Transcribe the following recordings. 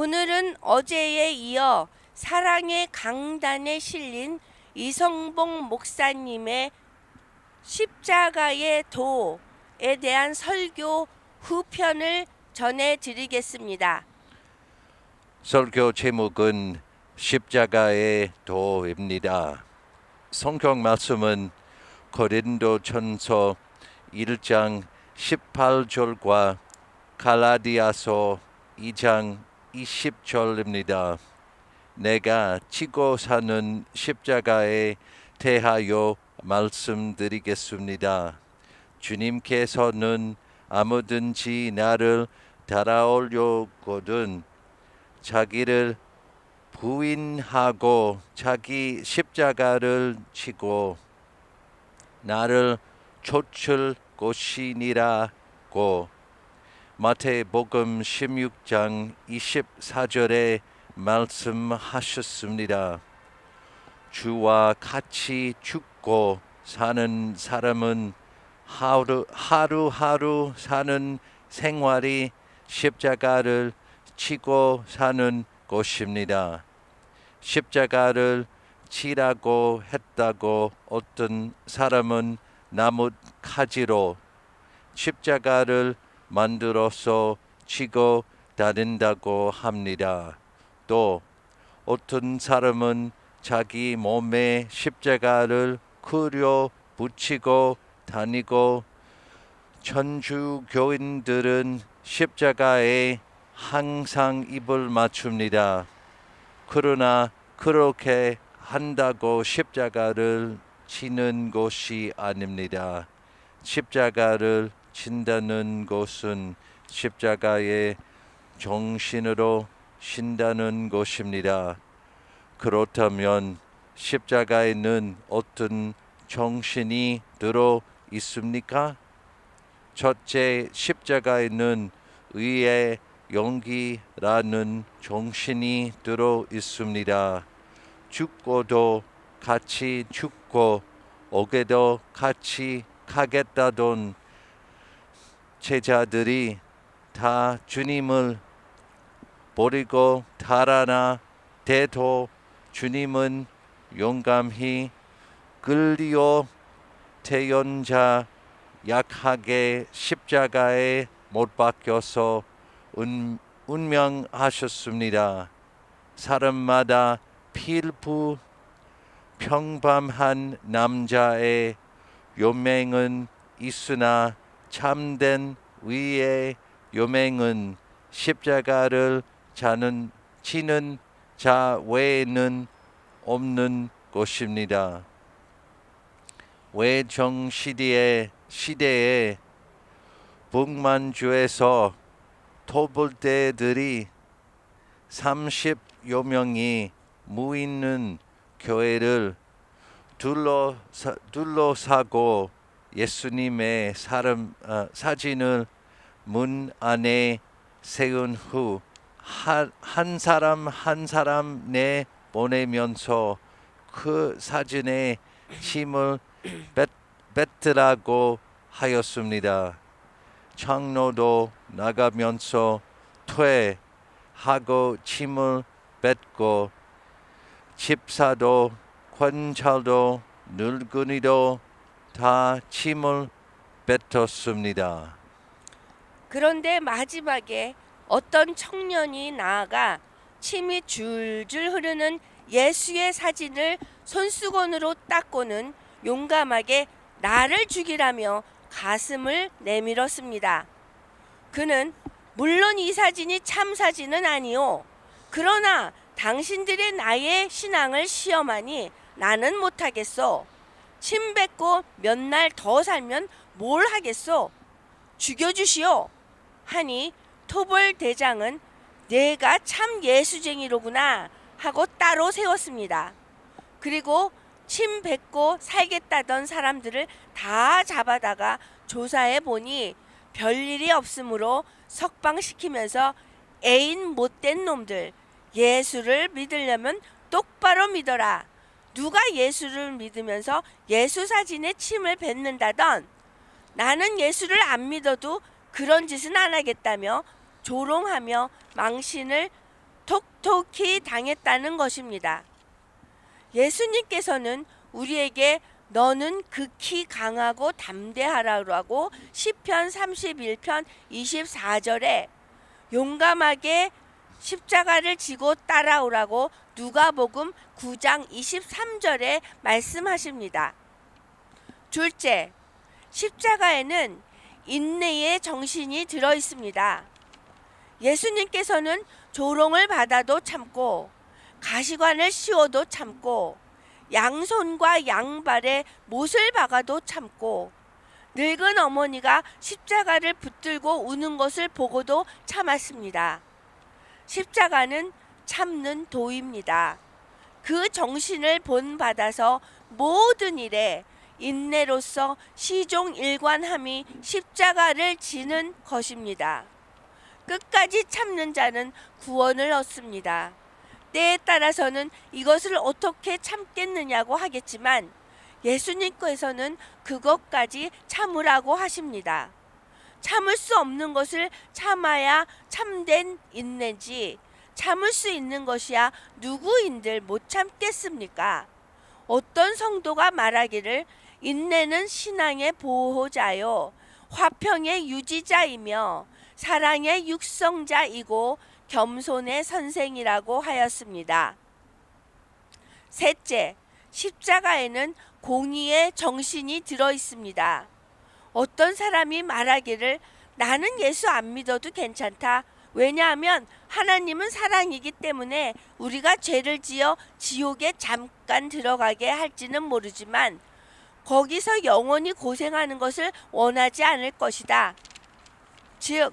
오늘은 어제에 이어 사랑의 강단에 실린 이성봉 목사님의 십자가의 도에 대한 설교 후편을 전해드리겠습니다. 설교 제목은 십자가의 도입니다. 성경 말씀은 고린도전서 1장 18절과 갈라디아서 2장 20절입니다. 내가 지고 사는 십자가에 대하여 말씀드리겠습니다. 주님께서는 아무든지 나를 따라오려거든 자기를 부인하고 자기 십자가를 지고 나를 쫓을 것이니라고 마태복음 16장 24절에 말씀하셨습니다. 주와 같이 죽고 사는 사람은 하루하루 사는 생활이 십자가를 지고 사는 것입니다. 십자가를 지라고 했다고 어떤 사람은 나뭇가지로 십자가를 만들어서 지고 다닌다고 합니다. 또 어떤 사람은 자기 몸에 십자가를 그려 붙이고 다니고 천주교인들은 십자가에 항상 입을 맞춥니다. 그러나 그렇게 한다고 십자가를 지는 것이 아닙니다. 십자가를 진다는 것은 십자가의 정신으로 신다는 것입니다. 그렇다면 십자가에는 어떤 정신이 들어 있습니까? 첫째, 십자가에는 의의 용기라는 정신이 들어 있습니다. 죽고도 같이 죽고 오게도 같이 가겠다던 제자들이 다 주님을 버리고 달아나 대도 주님은 용감히 끌려 태연자 약하게 십자가에 못 박혀서 운명하셨습니다. 사람마다 필부 평범한 남자의 요맹은 있으나 참된 위의 요맹은 십자가를 지는 자 외에는 없는 것입니다. 외정시대에 북만주에서 토벌대들이 30여 명이 모이는 교회를 둘러싸고 예수님의 사진을 문 안에 세운 후 한 사람 한 사람 내보내면서 그 사진에 침을 뱉으라고 하였습니다. 장로도 나가면서 퇴하고 침을 뱉고 집사도 권찰도 늙은이도 다 침을 뱉었습니다. 그런데 마지막에 어떤 청년이 나아가 침이 줄줄 흐르는 예수의 사진을 손수건으로 닦고는 용감하게 나를 죽이라며 가슴을 내밀었습니다. 그는 물론 이 사진이 참 사진은 아니오. 그러나 당신들의 나의 신앙을 시험하니 나는 못하겠소. 침 뱉고 몇 날 더 살면 뭘 하겠소. 죽여주시오. 하니 토벌 대장은 내가 참 예수쟁이로구나 하고 따로 세웠습니다. 그리고 침 뱉고 살겠다던 사람들을 다 잡아다가 조사해 보니 별일이 없으므로 석방시키면서 애인 못된 놈들, 예수를 믿으려면 똑바로 믿어라. 누가 예수를 믿으면서 예수 사진에 침을 뱉는다던 나는 예수를 안 믿어도 그런 짓은 안 하겠다며 조롱하며 망신을 톡톡히 당했다는 것입니다. 예수님께서는 우리에게 너는 극히 강하고 담대하라고 시편 31편 24절에 용감하게 십자가를 지고 따라오라고 누가복음 9장 23절에 말씀하십니다. 둘째, 십자가에는 인내의 정신이 들어 있습니다. 예수님께서는 조롱을 받아도 참고 가시관을 씌워도 참고 양손과 양발에 못을 박아도 참고 늙은 어머니가 십자가를 붙들고 우는 것을 보고도 참았습니다. 십자가는 참는 도입니다. 그 정신을 본받아서 모든 일에 인내로서 시종일관함이 십자가를 지는 것입니다. 끝까지 참는 자는 구원을 얻습니다. 때에 따라서는 이것을 어떻게 참겠느냐고 하겠지만 예수님께서는 그것까지 참으라고 하십니다. 참을 수 없는 것을 참아야 참된 인내지 참을 수 있는 것이야 누구인들 못 참겠습니까? 어떤 성도가 말하기를 인내는 신앙의 보호자요 화평의 유지자이며 사랑의 육성자이고 겸손의 선생이라고 하였습니다. 셋째, 십자가에는 공의의 정신이 들어 있습니다. 어떤 사람이 말하기를 나는 예수 안 믿어도 괜찮다. 왜냐하면 하나님은 사랑이기 때문에 우리가 죄를 지어 지옥에 잠깐 들어가게 할지는 모르지만 거기서 영원히 고생하는 것을 원하지 않을 것이다. 즉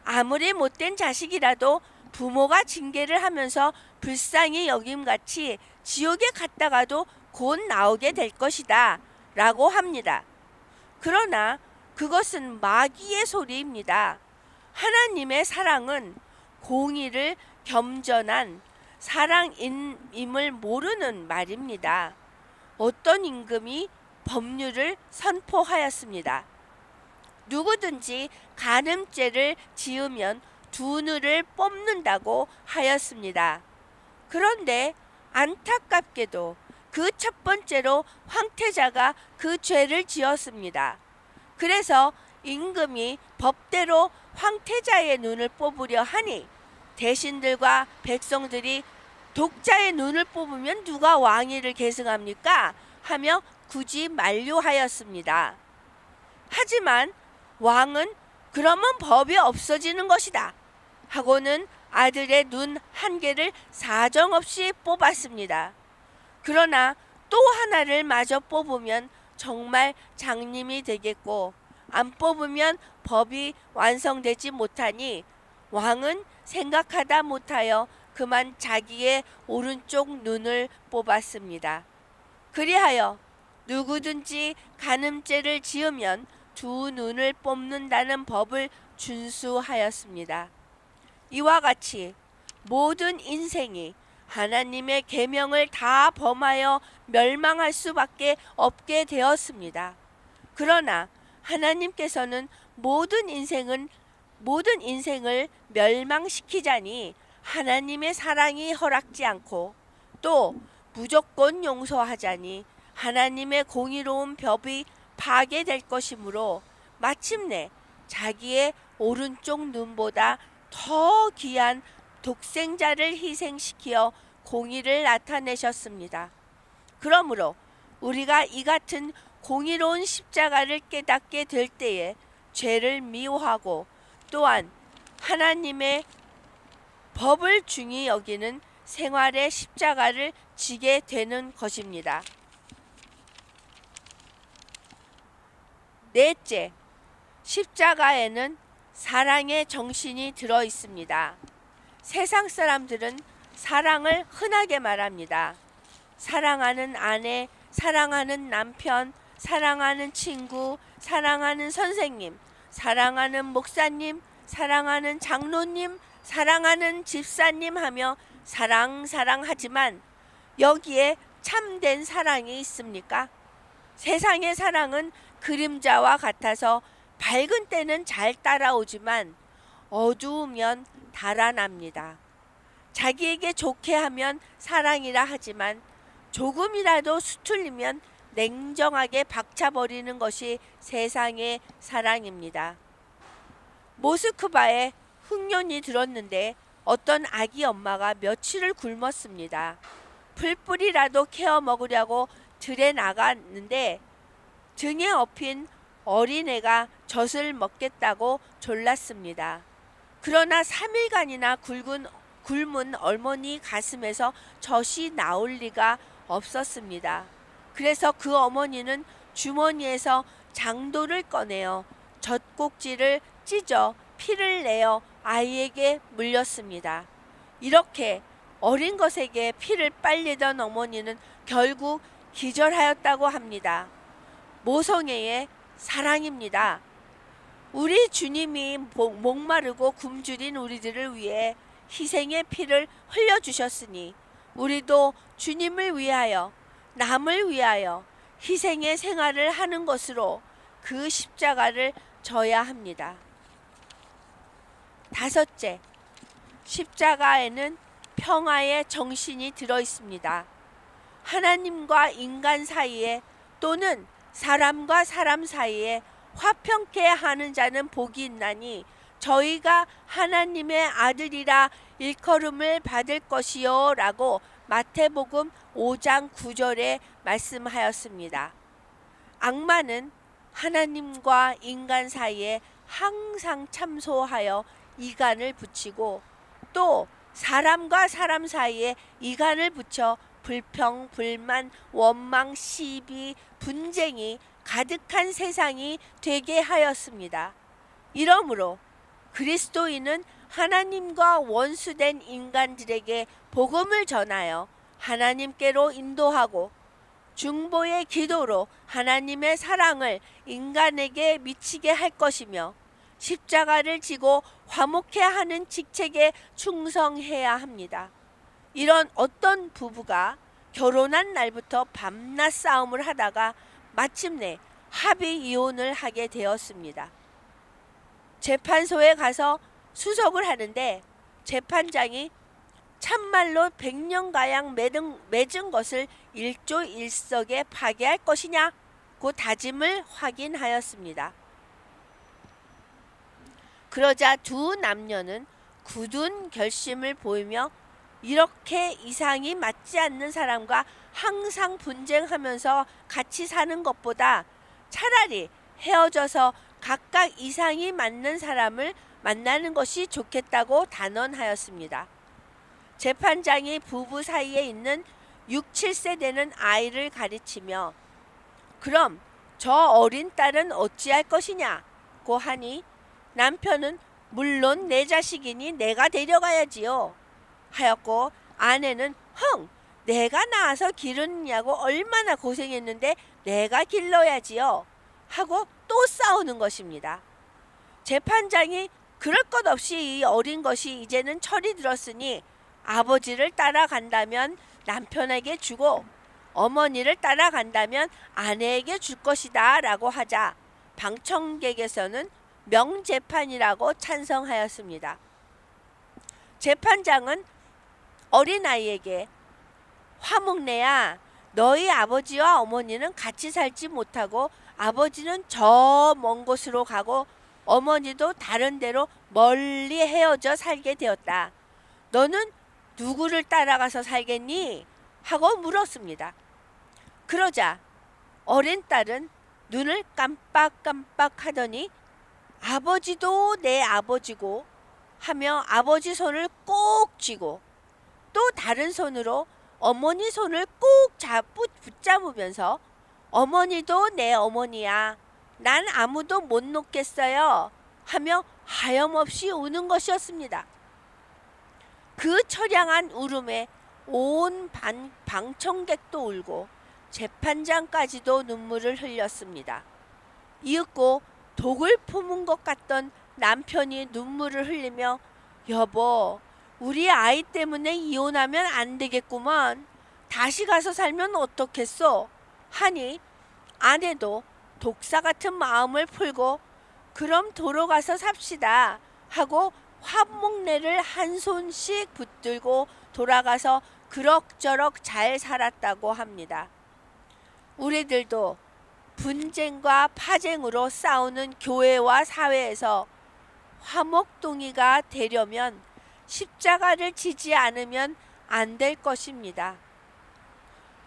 아무리 못된 자식이라도 부모가 징계를 하면서 불쌍히 여김같이 지옥에 갔다가도 곧 나오게 될 것이다 라고 합니다. 그러나 그것은 마귀의 소리입니다. 하나님의 사랑은 공의를 겸전한 사랑임을 모르는 말입니다. 어떤 임금이 법률을 선포하였습니다. 누구든지 간음죄를 지으면 두 눈을 뽑는다고 하였습니다. 그런데 안타깝게도 그 첫 번째로 황태자가 그 죄를 지었습니다. 그래서 임금이 법대로 황태자의 눈을 뽑으려 하니 대신들과 백성들이 독자의 눈을 뽑으면 누가 왕위를 계승합니까? 하며 굳이 만류하였습니다. 하지만 왕은 그러면 법이 없어지는 것이다 하고는 아들의 눈 한 개를 사정없이 뽑았습니다. 그러나 또 하나를 마저 뽑으면 정말 장님이 되겠고 안 뽑으면 법이 완성되지 못하니 왕은 생각하다 못하여 그만 자기의 오른쪽 눈을 뽑았습니다. 그리하여 누구든지 간음죄를 지으면 두 눈을 뽑는다는 법을 준수하였습니다. 이와 같이 모든 인생이 하나님의 계명을 다 범하여 멸망할 수밖에 없게 되었습니다. 그러나 하나님께서는 모든 인생을 멸망시키자니 하나님의 사랑이 허락지 않고 또 무조건 용서하자니 하나님의 공의로운 법이 파괴될 것이므로 마침내 자기의 오른쪽 눈보다 더 귀한 독생자를 희생시키어 공의를 나타내셨습니다. 그러므로 우리가 이 같은 공의로운 십자가를 깨닫게 될 때에 죄를 미워하고 또한 하나님의 법을 중히 여기는 생활의 십자가를 지게 되는 것입니다. 넷째, 십자가에는 사랑의 정신이 들어 있습니다. 세상 사람들은 사랑을 흔하게 말합니다. 사랑하는 아내, 사랑하는 남편, 사랑하는 친구, 사랑하는 선생님, 사랑하는 목사님, 사랑하는 장로님, 사랑하는 집사님 하며 사랑하지만 여기에 참된 사랑이 있습니까? 세상의 사랑은 그림자와 같아서 밝은 때는 잘 따라오지만 어두우면 달아납니다. 자기에게 좋게 하면 사랑이라 하지만 조금이라도 수틀리면 냉정하게 박차버리는 것이 세상의 사랑입니다. 모스크바에 흉년이 들었는데 어떤 아기 엄마가 며칠을 굶었습니다. 풀뿌리라도 캐어 먹으려고 들에 나갔는데 등에 업힌 어린애가 젖을 먹겠다고 졸랐습니다. 그러나 3일간이나 굶은 어머니 가슴에서 젖이 나올 리가 없었습니다. 그래서 그 어머니는 주머니에서 장도를 꺼내어 젖꼭지를 찢어 피를 내어 아이에게 물렸습니다. 이렇게 어린 것에게 피를 빨리던 어머니는 결국 기절하였다고 합니다. 모성애의 사랑입니다. 우리 주님이 목마르고 굶주린 우리들을 위해 희생의 피를 흘려주셨으니 우리도 주님을 위하여 남을 위하여 희생의 생활을 하는 것으로 그 십자가를 져야 합니다. 다섯째, 십자가에는 평화의 정신이 들어 있습니다. 하나님과 인간 사이에 또는 사람과 사람 사이에 화평케 하는 자는 복이 있나니 저희가 하나님의 아들이라 일컬음을 받을 것이요 라고 마태복음 5장 9절에 말씀하였습니다. 악마는 하나님과 인간 사이에 항상 참소하여 이간을 붙이고 또 사람과 사람 사이에 이간을 붙여 불평, 불만, 원망, 시비, 분쟁이 가득한 세상이 되게 하였습니다. 이러므로 그리스도인은 하나님과 원수된 인간들에게 복음을 전하여 하나님께로 인도하고 중보의 기도로 하나님의 사랑을 인간에게 미치게 할 것이며 십자가를 지고 화목해 하는 직책에 충성해야 합니다. 이런 어떤 부부가 결혼한 날부터 밤낮 싸움을 하다가 마침내 합의 이혼을 하게 되었습니다. 재판소에 가서 수석을 하는데 재판장이 참말로 100년가량 맺은 것을 일조일석에 파기할 것이냐고 다짐을 확인하였습니다. 그러자 두 남녀는 굳은 결심을 보이며 이렇게 이상이 맞지 않는 사람과 항상 분쟁하면서 같이 사는 것보다 차라리 헤어져서 각각 이상이 맞는 사람을 만나는 것이 좋겠다고 단언하였습니다. 재판장이 부부 사이에 있는 6, 7세 되는 아이를 가르치며 그럼 저 어린 딸은 어찌할 것이냐고 하니 남편은 물론 내 자식이니 내가 데려가야지요 하였고 아내는 내가 낳아서 기르느냐고 얼마나 고생했는데 내가 길러야지요 하고 또 싸우는 것입니다. 재판장이 그럴 것 없이 이 어린 것이 이제는 철이 들었으니 아버지를 따라간다면 남편에게 주고 어머니를 따라간다면 아내에게 줄 것이다 라고 하자 방청객에서는 명재판이라고 찬성하였습니다. 재판장은 어린아이에게 화목내야 너희 아버지와 어머니는 같이 살지 못하고 아버지는 저 먼 곳으로 가고 어머니도 다른 데로 멀리 헤어져 살게 되었다. 너는 누구를 따라가서 살겠니? 하고 물었습니다. 그러자 어린 딸은 눈을 깜빡깜빡 하더니 아버지도 내 아버지고 하며 아버지 손을 꼭 쥐고 또 다른 손으로 어머니 손을 꼭 붙잡으면서 어머니도 내 어머니야. 난 아무도 못 놓겠어요. 하며 하염없이 우는 것이었습니다. 그 처량한 울음에 온 방청객도 울고 재판장까지도 눈물을 흘렸습니다. 이윽고 독을 품은 것 같던 남편이 눈물을 흘리며 여보, 우리 아이 때문에 이혼하면 안 되겠구만. 다시 가서 살면 어떻겠소? 하니 아내도 독사 같은 마음을 풀고 그럼 도로 가서 삽시다 하고 화목내를 한 손씩 붙들고 돌아가서 그럭저럭 잘 살았다고 합니다. 우리들도 분쟁과 파쟁으로 싸우는 교회와 사회에서 화목동이가 되려면 십자가를 지지 않으면 안 될 것입니다.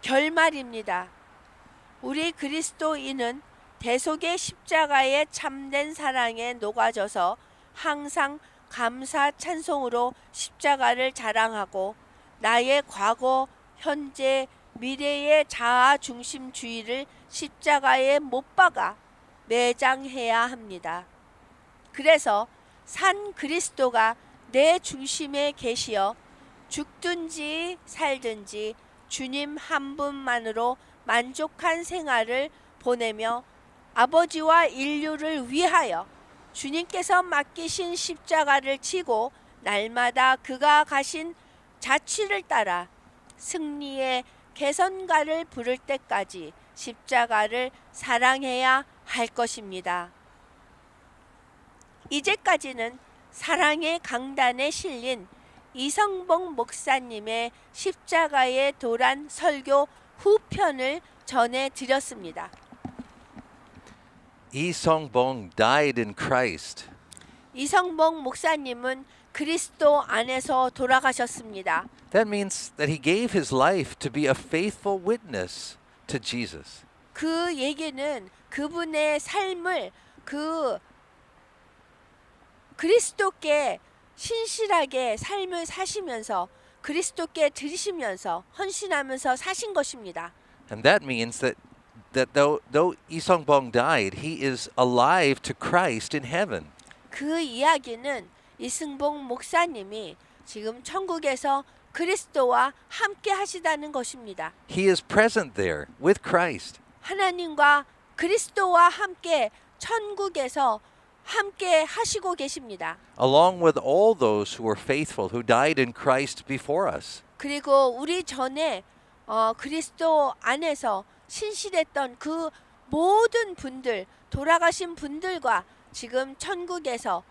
결말입니다. 우리 그리스도인은 대속의 십자가의 참된 사랑에 녹아져서 항상 감사 찬송으로 십자가를 자랑하고 나의 과거, 현재, 미래의 자아 중심주의를 십자가에 못 박아 매장해야 합니다. 그래서 산 그리스도가 내 중심에 계시어 죽든지 살든지 주님 한 분만으로 만족한 생활을 보내며 아버지와 인류를 위하여 주님께서 맡기신 십자가를 지고 날마다 그가 가신 자취를 따라 승리의 개선가를 부를 때까지 십자가를 사랑해야 할 것입니다. 이제까지는 사랑의 강단에 실린 이성봉 목사님의 십자가의 도란 설교 후편을 전해드렸습니다. 이성봉 died in Christ. 이성봉 목사님은 그리스도 안에서 돌아가셨습니다. That means that he gave his life to be a faithful witness to Jesus. 그 얘기는 그분의 삶을 그리스도께 신실하게 삶을 사시면서 그리스도께 드리시면서 헌신하면서 사신 것입니다. And that means that though 이성봉 died, he is alive to Christ in heaven. 그 이야기는 이승봉 목사님이 지금 천국에서 그리스도와 함께 하시다는 것입니다. He is present there with Christ. 하나님과 그리스도와 함께 천국에서 함께 하시고 계십니다. Along with all those who were faithful who died in Christ before us. 그리고 우리 전에 그리스도 안에서 신실했던 그 모든 분들, 돌아가신 분들과 지금 천국에서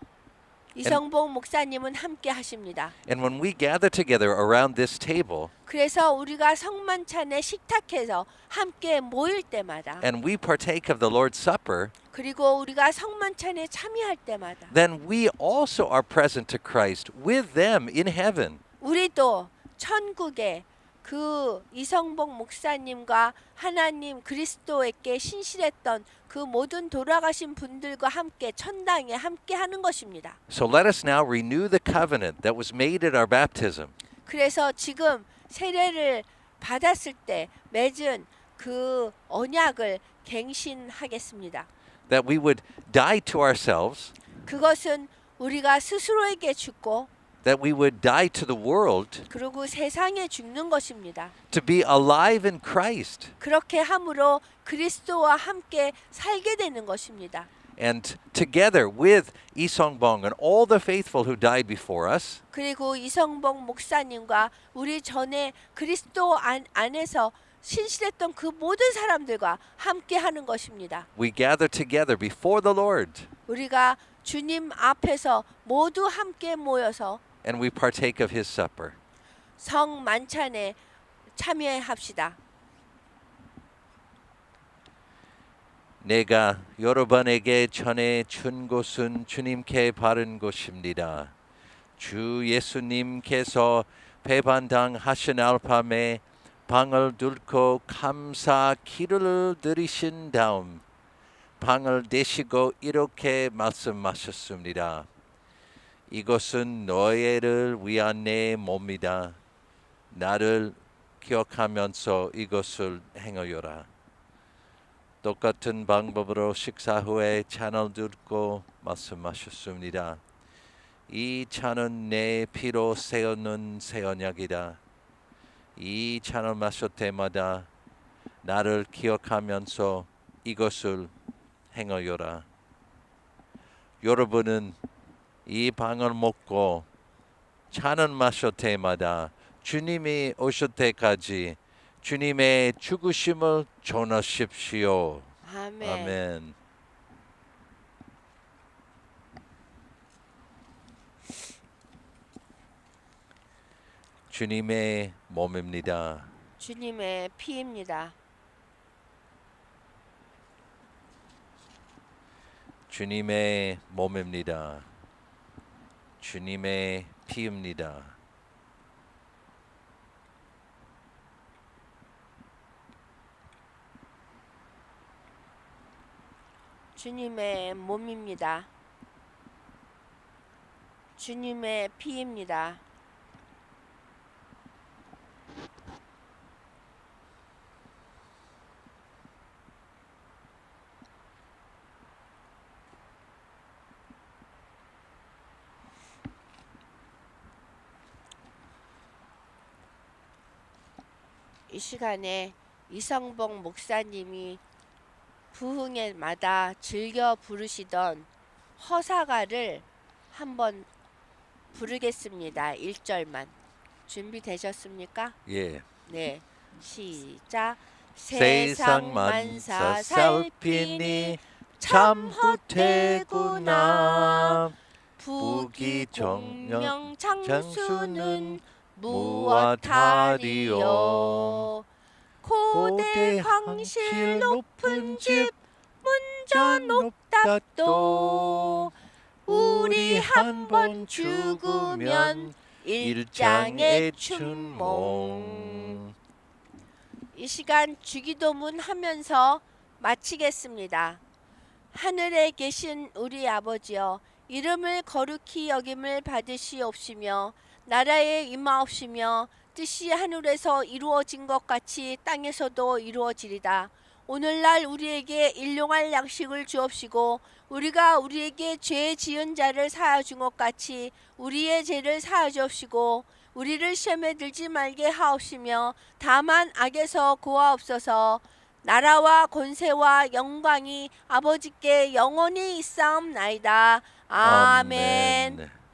이성봉 목사님은 함께 하십니다. And when we gather together around this table 그래서 우리가 성만찬의 식탁에서 함께 모일 때마다 and we partake of the Lord's Supper, 그리고 우리가 성만찬에 참여할 때마다 then we also are present to Christ with them in heaven. 우리도 천국에 그 이성봉 목사님과 하나님 그리스도에게 신실했던 그 모든 돌아가신 분들과 함께 천당에 함께 하는 것입니다. So let us now renew the covenant that was made at our baptism. 그래서 지금 세례를 받았을 때 맺은 그 언약을 갱신하겠습니다. That we would die to ourselves, 그것은 우리가 스스로에게 죽고 that we would die to the world 그리고 세상에 죽는 것입니다. to be alive in Christ. 그렇게 함으로 그리스도와 함께 살게 되는 것입니다. And together with 이성봉 and all the faithful who died before us, 그리고 이성봉 목사님과 우리 전에 그리스도 안에서 신실했던 그 모든 사람들과 함께 하는 것입니다. we gather together before the Lord 우리가 주님 앞에서 모두 함께 모여서 and we partake of his supper. 성 만찬에 참여합시다. 내가 여러분에게 전해 준 것은 주님께 바른 것입니다. 주 예수님께서 배반당하신 알밤에 방을 들고 감사 기도를 드리신 다음 방을 대시고 이렇게 말씀하셨습니다. 이것은 너희를 위한 내 몸이다. 나를 기억하면서 이것을 행하여라. 똑같은 방법으로 식사 후에 잔을 들고 말씀하셨습니다. 이 잔은 내 피로 세우는 새 언약이다. 이 잔을 마실 때마다 나를 기억하면서 이것을 행하여라. 여러분은 이 방을 먹고 잔을 마실 때마다 주님이 오실 때까지 주님의 죽으심을 전하십시오. 아멘. 아멘. 주님의 몸입니다. 주님의 피입니다. 주님의 몸입니다. 주님의 피입니다. 주님의 몸입니다. 주님의 피입니다. 이 시간에 이성복 목사님이 부흥회마다 즐겨 부르시던 허사가를 한번 부르겠습니다. 1절만. 준비되셨습니까? 예. 네. 시작. 세상 만사 살피니 참 후퇴구나. 부귀공명 장수는 장수는 무엇하리요. 고대 황실 높은 집 문저 높다 또. 우리 한 번 죽으면 일장의 춘몽. 이 시간 주기도문 하면서 마치겠습니다. 하늘에 계신 우리 아버지여, 이름을 거룩히 여김을 받으시옵시며 나라에 임하옵시며 뜻이 하늘에서 이루어진 것 같이 땅에서도 이루어지리다. 오늘날 우리에게 일용할 양식을 주옵시고 우리가 우리에게 죄 지은 자를 사하여 준 것 같이 우리의 죄를 사하여 주옵시고 우리를 시험에 들지 말게 하옵시며 다만 악에서 구하옵소서. 나라와 권세와 영광이 아버지께 영원히 있사옵나이다. 아멘.